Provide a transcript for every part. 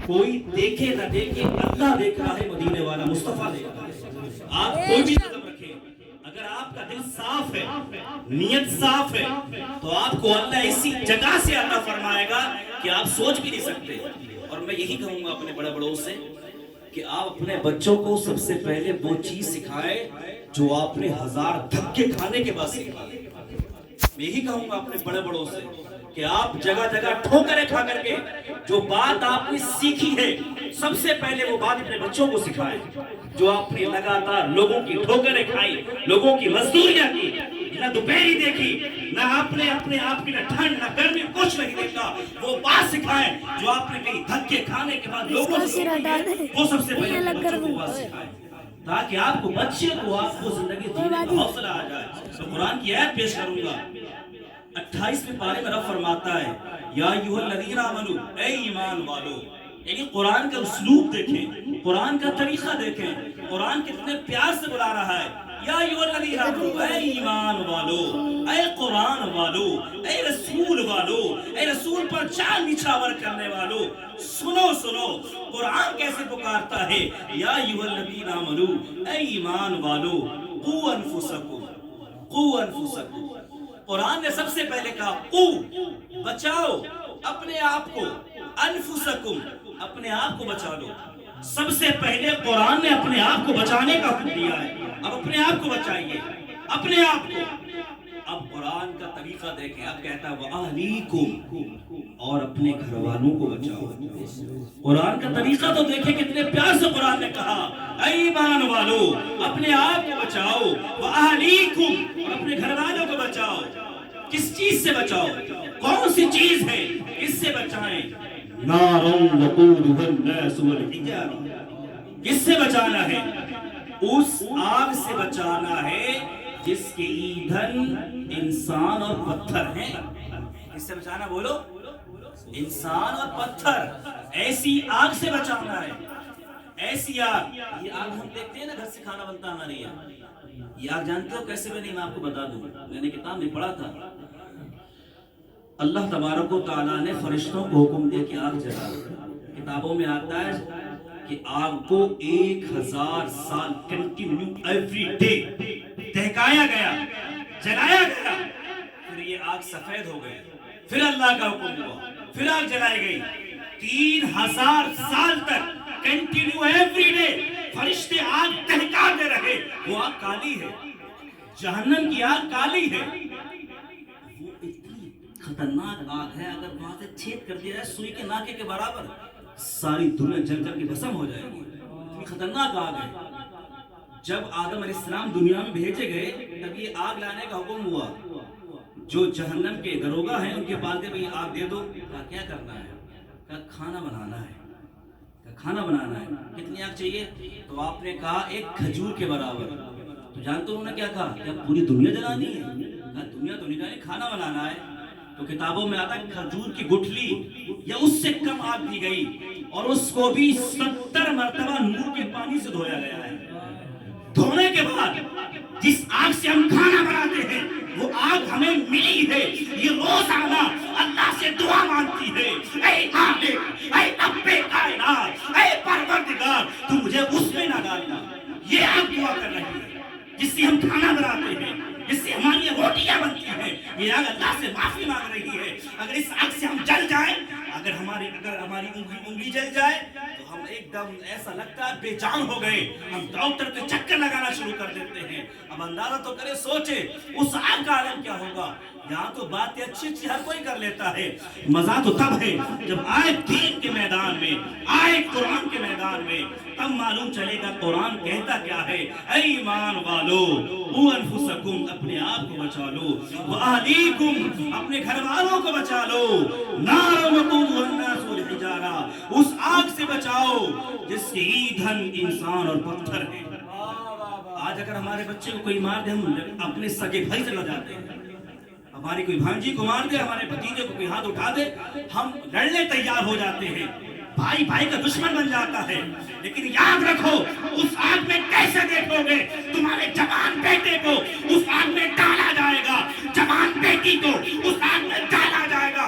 کوئی دیکھے نہ دیکھے اللہ دیکھ رہا ہے، مدینے والا مصطفیٰ دیکھ رہا ہے۔ آپ کوئی بھی قدم رکھیں، اگر آپ کا دل صاف ہے، نیت صاف ہے، تو آپ کو اللہ اسی جگہ سے عطا فرمائے گا کہ آپ سوچ بھی نہیں سکتے۔ اور میں یہی کہوں گا اپنے بڑے بڑوں سے کہ آپ اپنے بچوں کو سب سے پہلے وہ چیز سکھائیں جو آپ نے ہزار دھکے کھانے کے بعد سکھائیں۔ میں یہی کہوں گا اپنے بڑے بڑوں سے کہ آپ جگہ جگہ ٹھوکریں کھا کر کے جو بات آپ نے سیکھی ہے، سب سے پہلے وہ بات اپنے بچوں کو سکھائیں۔ جو آپ نے لگاتار لوگوں کی ٹھوکریں کھائی، لوگوں کی مزدوریاں کی، نہ دوپہری دیکھی، نہ آپ نے اپنے آپ کی نہ ٹھنڈ نہ گرمی کچھ نہیں دیکھا، وہ بات سکھائیں جو آپ نے کہیں دھکے کھانے کے بعد لوگوں سے وہ سب سے پہلے اپنے بچوں کو بات سکھائیں، تاکہ آپ کو بچے کو آپ کو زندگی جینے کا حوصلہ آ جائے۔ تو قرآن کی آیت پیش کروں گا، 28ویں پارے میں رب فرماتا ہے یا ایھا الذین آمنو، اے ایمان والو۔ یعنی قرآن کا اسلوب دیکھیں، قرآن کا طریقہ دیکھیں، قرآن کتنے پیار سے بلا رہا ہے، یا ایھا الذین آمنو، اے ایمان والو، اے قرآن والو، اے رسول والو، اے رسول پر جان نچھاور کرنے والو، سنو سنو قرآن کیسے پکارتا ہے، یا ایھا الذین آمنو، اے ایمان والو، قوا انفسکم، قوا انفسکم۔ قرآن نے سب سے پہلے کہا قو، بچاؤ اپنے آپ کو، انفسکم، اپنے آپ کو بچا لو۔ سب سے پہلے قرآن نے اپنے آپ کو بچانے کا حکم دیا ہے۔ اب اپنے آپ کو بچائیے، اپنے آپ کو۔ اب قرآن کا طریقہ دیکھیں، اب کہتا ہے وَأَهْلِيكُمْ، اور اپنے گھر والوں کو بچاؤ۔ قرآن کا طریقہ تو دیکھیں کتنے پیار سے قرآن نے کہا اے ایمان والو، اپنے آپ کو بچاؤ، وَأَهْلِيكُمْ، اور اپنے گھر والوں کو بچاؤ۔ کس چیز سے بچاؤ؟ کون سی چیز ہے؟ کس سے بچائیں؟ نَارًا وَقُودُهَا النَّاسُ وَالْحِجَارَةُ، کس سے بچانا ہے؟ اس آگ سے بچانا ہے جس کے ایندھن انسان اور پتھر ہیں۔ کس سے بچانا بولو؟ انسان اور پتھر، ایسی آگ سے بچانا ہے۔ ایسی آگ، یہ آگ ہم دیکھتے ہیں نا گھر سے کھانا بنتا ہمارے یہاں، یہ آگ جانتے ہو کیسے بنی؟ میں آپ کو بتا دوں، میں نے کتاب میں پڑھا تھا۔ اللہ تبارک و تعالیٰ نے فرشتوں کو حکم دیا کہ آگ جلا۔ کتابوں میں آتا ہے کہ آگ کو 1000 سال کنٹینیو ایوری ڈے دہکایا گیا، جلایا گیا، پھر یہ آگ سفید ہو گئی، پھر اللہ کا حکم ہوا، پھر آگ جلائی گئی۔ 3000 سال تک کنٹینیو ایوری ڈے فرشتے آگ دہکاتے رہے۔ وہ آگ کالی ہے، جہنم کی آگ کالی ہے۔ وہ اتنی خطرناک آگ ہے، اگر وہاں سے چھید کر دیا جائے سوئی کے ناکے کے برابر، ساری دنیا جل کر کے بھسم ہو جائے گی۔ اتنی خطرناک آگ ہے۔ جب آدم علیہ السلام دنیا میں بھیجے گئے تب یہ آگ لانے کا حکم ہوا۔ جو جہنم کے دروگا ہیں ان کے پاس گئے بھئی آگ دے دو۔ کہا کیا کرنا ہے؟ کہا کھانا بنانا ہے۔ کہا کھانا بنانا ہے، کتنی آگ چاہیے؟ تو آپ نے کہا ایک کھجور کے برابر۔ تو جانتے انہوں نے کیا کہا؟ کیا پوری دنیا جلانی ہے؟ کہا دنیا تو نہیں جلانی، کھانا بنانا ہے۔ تو کتابوں میں آتا ہے کھجور کی گٹھلی یا اس سے کم آگ دی گئی، اور اس کو بھی 70 مرتبہ نور کے پانی سے دھویا گیا ہے۔ دھونے کے بعد جس آگ سے ہم کھانا بناتے ہیں وہ آگ ہمیں ملی ہے، یہ روزانہ اللہ سے دعا مانگتی ہے، اے خالق، اے رب کائنات، اے پروردگار، تو مجھے اس میں نہ ڈالنا۔ یہ آگ دعا کر رہی ہے جس سے ہم کھانا بناتے ہیں، جس سے ہماری روٹیاں بنتی ہیں، یہ آگ اللہ سے معافی مانگ رہی ہے۔ اگر اس آگ سے ہم جل جائیں، اگر ہماری انگلی جل جائے تو ہم ایک دم ایسا لگتا ہے بے جان ہو گئے، ہم ڈاکٹر کے چکر لگانا شروع کر دیتے ہیں۔ اب اندازہ تو کرے، سوچے اس آگ کا عالم کیا ہوگا۔ یہاں تو باتیں اچھی اچھی ہر کوئی کر لیتا ہے، مزہ تو تب ہے جب آئے دین کے میدان میں، آئے قرآن کے میدان میں، تب معلوم چلے گا قرآن کہتا کیا ہے۔ اے ایمان والو، قوا انفسکم، اپنے آپ کو بچا لو، وَأَهْلِيكُمْ، اپنے گھر والوں کو بچا لو، نَارًا وَقُودُهَا النَّاسُ وَالْحِجَارَةُ، اس آگ سے بچاؤ جس کے ایندھن انسان اور پتھر ہیں۔ آج اگر ہمارے بچے کو کوئی مار دے ہم اپنے سگے بھائی سے لڑ جاتے ہیں، ہماری کوئی بھانجی کو مار دے، ہمارے بھتیجے کو کوئی ہاتھ اٹھا دے، ہم لڑنے تیار ہو جاتے ہیں، بھائی بھائی کا دشمن بن جاتا ہے۔ لیکن یاد رکھو اس آگ میں کیسے دیکھو گے؟ تمہارے جوان بیٹے کو اس آگ میں ڈالا جائے گا، جوان بیٹی کو اس آگ میں ڈالا جائے گا،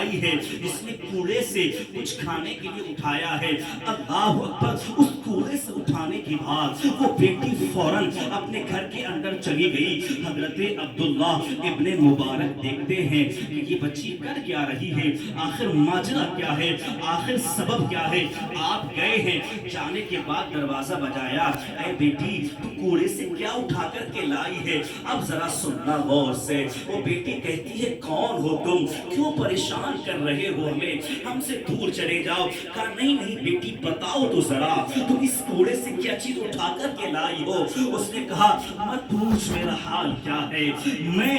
بھائی ہے جس نے کوڑے سے کچھ کھانے کے لیے اٹھایا ہے. اللہ اکبر. اس کوڑے سے اٹھانے کے بعد وہ بیٹی فوراً اپنے گھر کے اندر چلی گئی. حضرت عبداللہ ابن مبارک دیکھتے ہیں کہ یہ بچی کر کیا رہی ہے, آخر ماجرا کیا ہے, آخر سبب کیا ہے. آپ گئے ہیں, جانے کے بعد دروازہ بجایا, اے بیٹی تو کوڑے سے کیا اٹھا کر کے لائی ہے, اب ذرا سننا غور سے. وہ بیٹی کہتی ہے کون ہو تم, کیوں پریشان کر رہے ہو ہمیں, ہم سے دور چلے جاؤ. کہا نہیں نہیں بیٹی بتاؤ تو ذرا تم اس کوڑے سے کیا چیز اٹھا کر کے لائی ہو. اس نے کہا مت پوچھ میرا حال کیا ہے, میں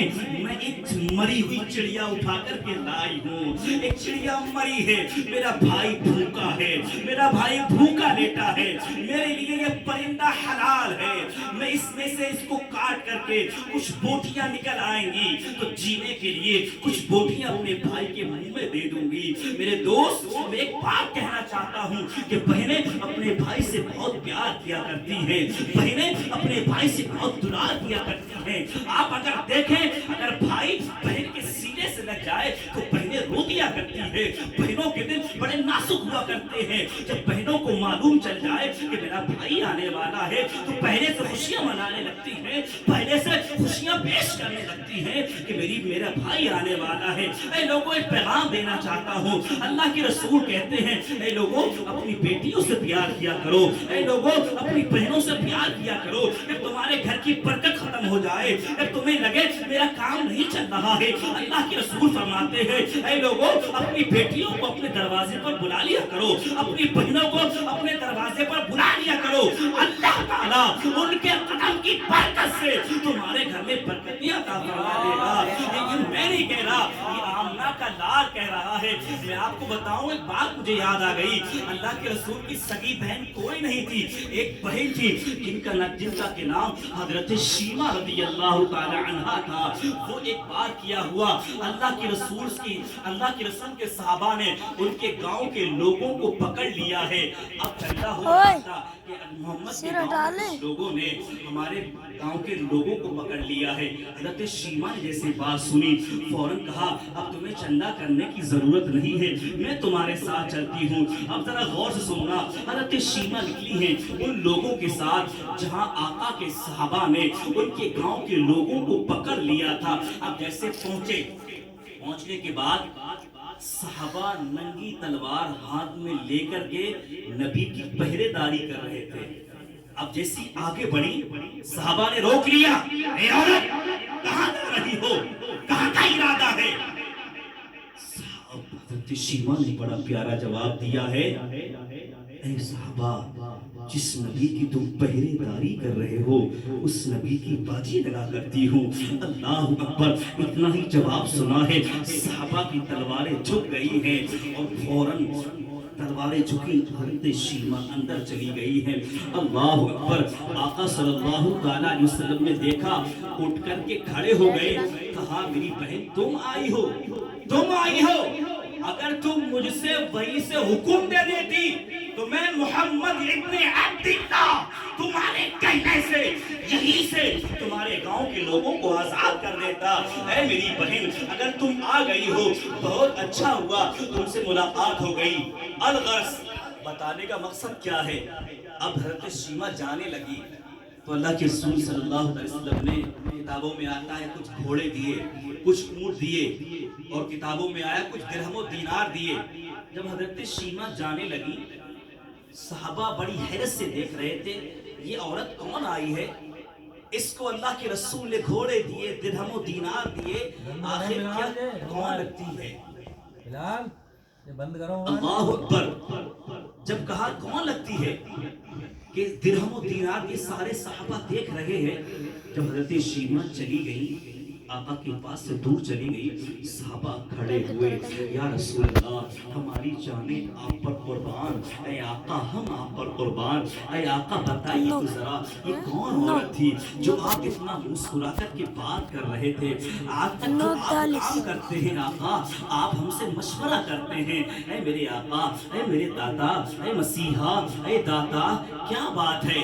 ایک مری ہوئی چڑیا اٹھا کر کے لائی ہوں. ایک چڑیا مری ہے, میرا بھائی بھوکا ہے, میرا بھائی بھوکا لیٹا ہے, میرے لیے یہ پرندہ حلال ہے. میں اس میں سے اس کو کاٹ کر کے کچھ بوٹیاں نکل آئیں گی تو جینے کے لیے کچھ بوٹیاں اپنے بھائی کے منہ میں دے دوں گی. میرے دوست میں ایک بات کہنا چاہتا ہوں کہ بہنیں اپنے بھائی سے بہت پیار کیا کرتی ہیں, بہنیں اپنے بھائی سے بہت دلار کیا کرتی ہیں. آپ اگر دیکھیں اگر بھائی بہن کے سینے سے لگ جائے تو بہنیں رو دیا کرتی ہیں. بہنوں کے دل بڑے نازک ہوا کرتے ہیں. جب بہنوں کو معلوم چل جائے کہ میرا بھائی آنے والا ہے تو پہلے سے خوشیاں منانے لگتی ہیں, پہلے سے خوشیاں پیش کرنے لگتی ہیں کہ میرا بھائی آنے والا ہے. اے لوگوں ایک پیغام دینا چاہتا ہوں, اللہ کے رسول کہتے ہیں اے لوگوں اپنی بیٹیوں سے پیار کیا کرو, اے لوگوں اپنی بہنوں سے پیار کیا کرو. جب تمہارے گھر کی برکت ختم ہو جائے, جب تمہیں لگے میرا کام نہیں چل رہا ہے, اللہ کے رسول فرماتے ہیں اے لوگوں اپنی بیٹیوں کو اپنے دروازے پر بلا لیا کرو, اپنی بہنوں کو اپنے دروازے پر بلا لیا کرو. اللہ تعالیٰ ان کے قدم کی برکت سے تمہارے گھر میں برکتیں عطا فرما دے گا. لیکن میں نہیں کہہ رہا, یہ آمنہ کا لال کہہ رہا ہے. میں آپ کو بتاؤں ایک بات مجھے یاد آ گئی. اللہ کے رسول کی سگی بہن کوئی نہیں تھی, ایک بہن تھی جن کا نام حضرت شیمہ رضی اللہ تعالی عنہ تھا. وہ ایک بار کیا ہوا, اللہ کے رسول کے صحابہ نے ان کے گاؤں کے لوگوں کو پکڑ لیا ہے. اب پیدا ہو رہا تھا کہ محمد کے گاؤں کے لوگوں نے ہمارے گاؤں کے لوگوں کو پکڑ لیا ہے. حضرت شیمہ نے جیسے بات سنی فوراً کہا اب تمہیں چندہ کرنے کی ضرورت نہیں ہے, میں تمہارے ساتھ چلتی ہوں. اب ذرا غور سے سننا, حضرت شیمہ نکلی ہیں ان لوگوں کے ساتھ جہاں آقا کے صحابہ نے ان کے گاؤں کے لوگوں کو پکڑ لیا تھا. اب جیسے پہنچنے کے بعد صحابہ ننگی تلوار ہاتھ میں لے کر کے نبی کی پہرے داری کر رہے تھے. اب جیسی آگے بڑھی صحابہ نے روک لیا, اے عورت کہاں جا رہی ہو, کہاں کا ارادہ ہے. حضرت شیمہ نے بڑا پیارا جواب دیا ہے, اے صحابہ جس نبی کی تم پہرے داری کر رہے ہو اس نبی کی باجی لگا کرتی ہوں. اللہ اکبر. اتنا ہی جواب سنا ہے, صحابہ کی تلواریں جھک گئی ہیں اور فوراً تلواریں جھکی, حضرت شیمہ اندر چلی گئی ہیں. اللہ اکبر. آقا صلی اللہ علیہ وسلم نے دیکھا, اٹھ کر کے کھڑے ہو گئے, کہا میری بہن تم آئی ہو, اگر تم مجھ سے وہی سے حکم دے دیتی تو میں محمد ابن عبداللہ تمہارے کہنے سے یہی سے تمہارے گاؤں کے لوگوں کو آزاد کر دیتا. اے میری بہن اگر تم آ گئی ہو بہت اچھا ہوا, تم سے ملاقات ہو گئی. الغرض بتانے کا مقصد کیا ہے, اب حضرت شیمہ جانے لگی تو اللہ کے رسول صلی اللہ علیہ وسلم نے, کتابوں میں آتا ہے کچھ گھوڑے دیے, کچھ اونٹ دیے, اور کتابوں میں آیا کچھ درہم و دینار دیے. جب حضرت شیمہ جانے لگی صحابہ بڑی حیرت سے دیکھ رہے تھے, یہ عورت کون آئی ہے, اس کو اللہ کے رسول نے گھوڑے دیے, درہم و دینار دیے, آخر کیا کون لگتی ہے. اللہ اکبر. جب کہا کون لگتی ہے کہ درہم و دینار, یہ سارے صحابہ دیکھ رہے ہیں. جب حضرت شیمہ چلی گئی آقا کے پاس سے دور چلی گئی, صحابہ کھڑے ہوئے, یا رسول اللہ ہماری جانیں آپ پر قربان, اے آقا ہم آپ پر قربان. اے آقا بتائیے تو ذرا یہ کون عورت تھی جو آپ اتنا مسکرا کر کے بات کر رہے تھے, آج تک جو آپ کام کرتے ہیں آقا آپ ہم سے مشورہ کرتے ہیں. اے میرے آقا, اے میرے دادا, اے مسیحا, اے داتا, کیا بات ہے.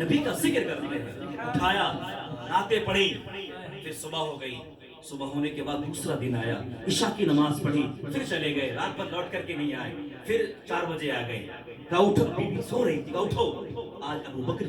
نبی کا ذکر کرتے ہیں. اٹھایا, نعتیں پڑھی, پھر صبح ہو گئی. صبح ہونے کے بعد دوسرا دن آیا, عشاء کی نماز پڑھی, پھر چلے گئے, رات پر لوٹ کر کے نہیں آئے. پھر 4 بجے آ گئے, کہا اٹھو, سو رہی تھی, کہا اٹھو, آج ابو بکر